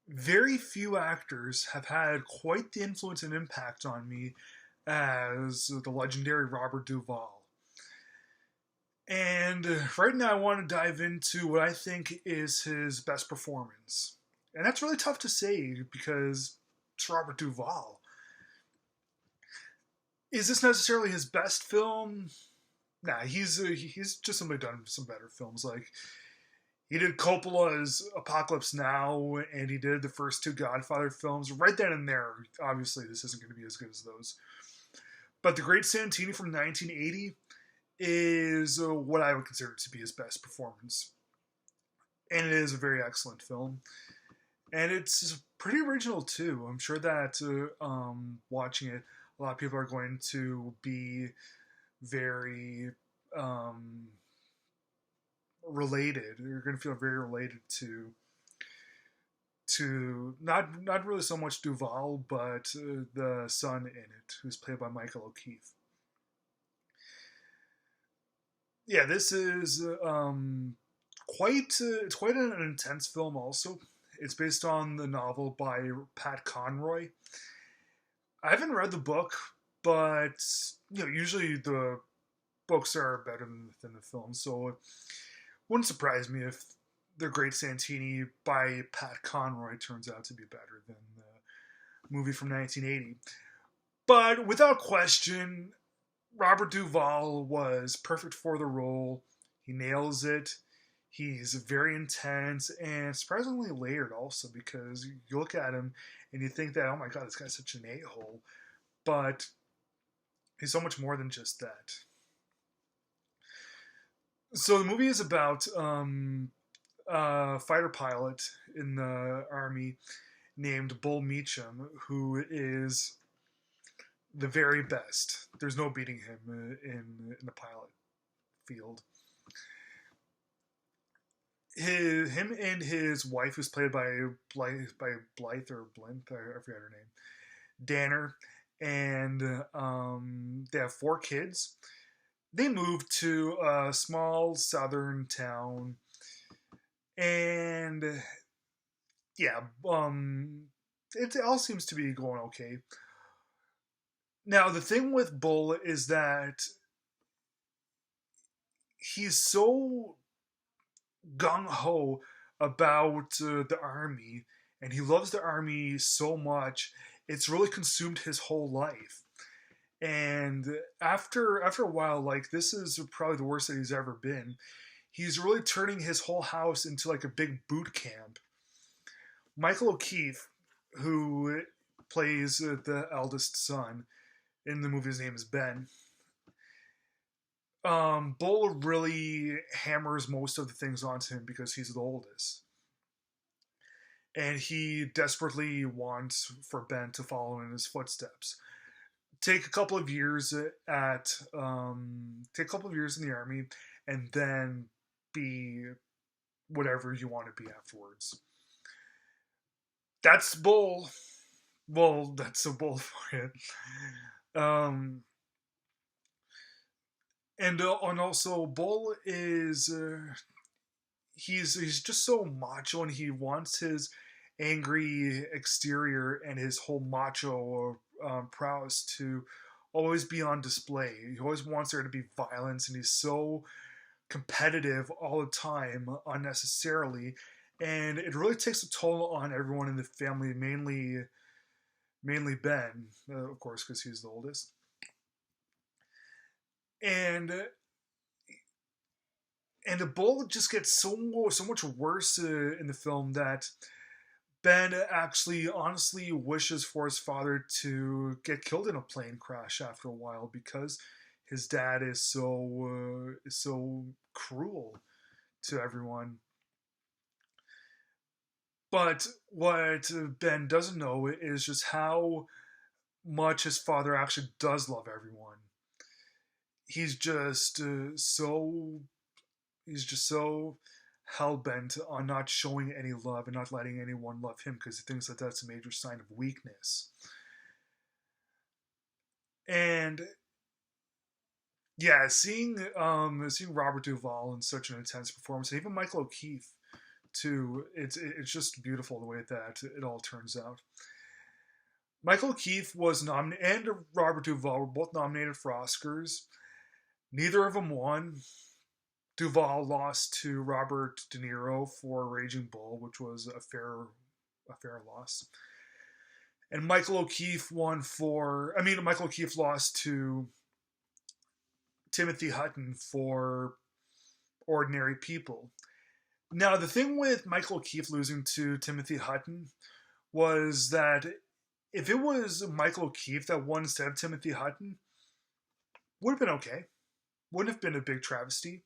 very few actors have had quite the influence and impact on me as the legendary Robert Duvall. And right now, I want to dive into what I think is his best performance. And that's really tough to say because it's Robert Duvall. Is this necessarily his best film? Nah, he's just simply done some better films. Like he did Coppola's Apocalypse Now, and he did the first two Godfather films. Right then and there, obviously, this isn't going to be as good as those. But The Great Santini from 1980 is what I would consider to be his best performance. And it is a very excellent film. And it's pretty original, too. I'm sure that watching it, a lot of people are going to be very related. You're going to feel very related to not really so much Duval, but the son in it, who's played by Michael O'Keefe. Yeah, this is it's quite an intense film. Also, it's based on the novel by Pat Conroy. I haven't read the book, but usually the books are better than the film, so it wouldn't surprise me if The Great Santini by Pat Conroy turns out to be better than the movie from 1980. But without question, Robert Duvall was perfect for the role. He nails it. He's very intense and surprisingly layered also because you look at him and you think that, oh my god, this guy's such an a-hole. But he's so much more than just that. So the movie is about a fighter pilot in the army named Bull Meacham, who is the very best. There's no beating him in the pilot field. Him and his wife, who's played by Blythe or Blynthe, I forget her name, Danner, and they have 4 kids. They moved to a small southern town, and yeah, it all seems to be going okay. Now the thing with Bull is that he's so gung ho about the army, and he loves the army so much. It's really consumed his whole life. And after a while, like this is probably the worst that he's ever been. He's really turning his whole house into like a big boot camp. Michael O'Keefe, who plays the eldest son in the movie, his name is Ben. Bull really hammers most of the things onto him because he's the oldest, and he desperately wants for Ben to follow in his footsteps. Take a couple of years take a couple of years in the army, and then be whatever you want to be afterwards. That's Bull. Well, that's a Bull for you. And also Bull is he's just so macho, and he wants his angry exterior and his whole macho prowess to always be on display. He always wants there to be violence, and he's so competitive all the time unnecessarily, and it really takes a toll on everyone in the family, mainly Ben, of course, because he's the oldest. And and the bull just gets so much worse in the film that Ben actually honestly wishes for his father to get killed in a plane crash after a while because his dad is so cruel to everyone. But what Ben doesn't know is just how much his father actually does love everyone. He's just so he's just so hell bent on not showing any love and not letting anyone love him because he thinks that that's a major sign of weakness. And yeah, seeing Robert Duvall in such an intense performance, and even Michael O'Keefe too. It's just beautiful the way that it all turns out. Michael Keith was nominated, and Robert Duvall were both nominated for Oscars. Neither of them won. Duvall lost to Robert De Niro for Raging Bull, which was a fair loss. And Michael O'Keefe Michael O'Keefe lost to Timothy Hutton for Ordinary People. Now, the thing with Michael O'Keefe losing to Timothy Hutton was that if it was Michael O'Keefe that won instead of Timothy Hutton, would have been okay. Wouldn't have been a big travesty.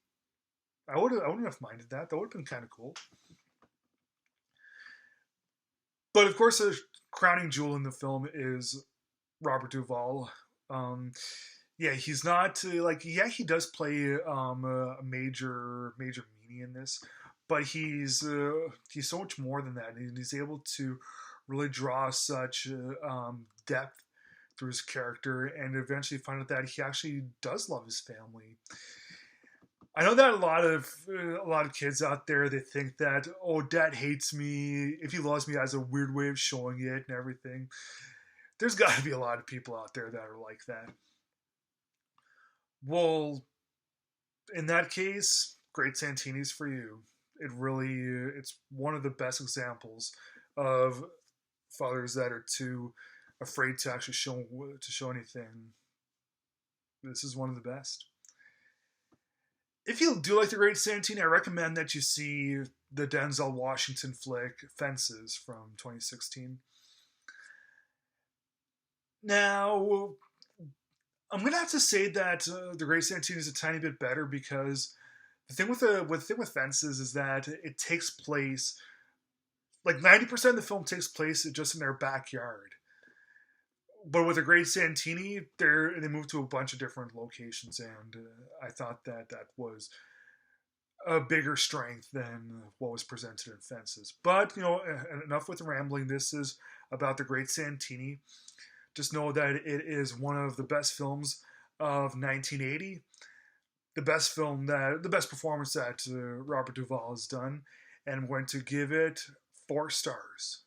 I wouldn't have minded that. That would have been kind of cool. But of course, the crowning jewel in the film is Robert Duvall. Yeah, he's not he does play a major meaning in this, but he's so much more than that, and he's able to really draw such depth through his character, and eventually find out that he actually does love his family. I know that a lot of kids out there, they think that, oh, dad hates me. If he loves me, has a weird way of showing it and everything. There's got to be a lot of people out there that are like that. Well, in that case, great Santini's for you. It's one of the best examples of fathers that are too afraid to actually show anything. This is one of the best. If you do like The Great Santini, I recommend that you see the Denzel Washington flick Fences from 2016. Now, I'm gonna have to say that The Great Santini is a tiny bit better, because the thing with Fences is that it takes place, like 90% of the film takes place just in their backyard. But with The Great Santini, they moved to a bunch of different locations, and I thought that was a bigger strength than what was presented in Fences. But enough with the rambling. This is about The Great Santini. Just know that it is one of the best films of 1980. The best performance that Robert Duvall has done, and I'm going to give it 4 stars.